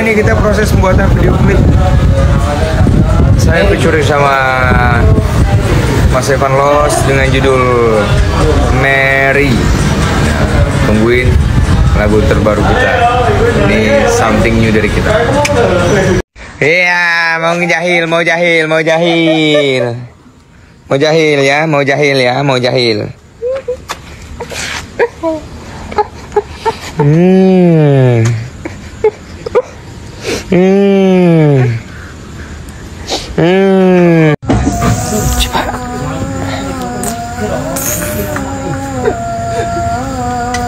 ini kita proses pembuatan video klip. Saya featuring sama Mas Evan Los dengan judul Mary. Nah, tungguin lagu terbaru kita. Ini something new dari kita. Iya, mau jahil. Mau jahil ya. Coba.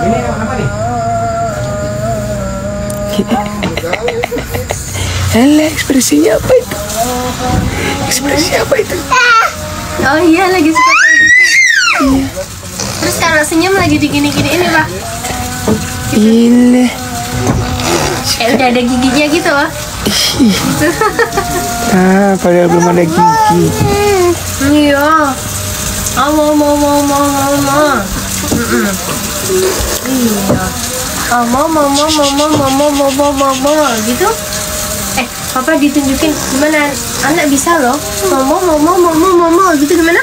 Ini apa nih? Ekspresinya apa itu? Oh iya, lagi suka kayak gitu. Iya. Terus kalau senyum lagi digini-gini ini, Pak. Ini. Udah ada giginya gitu loh. Padahal belum ada gigi. Iya. Mau. Iya. Mau gitu. Papa ditunjukin gimana anak bisa loh. Mau gitu gimana?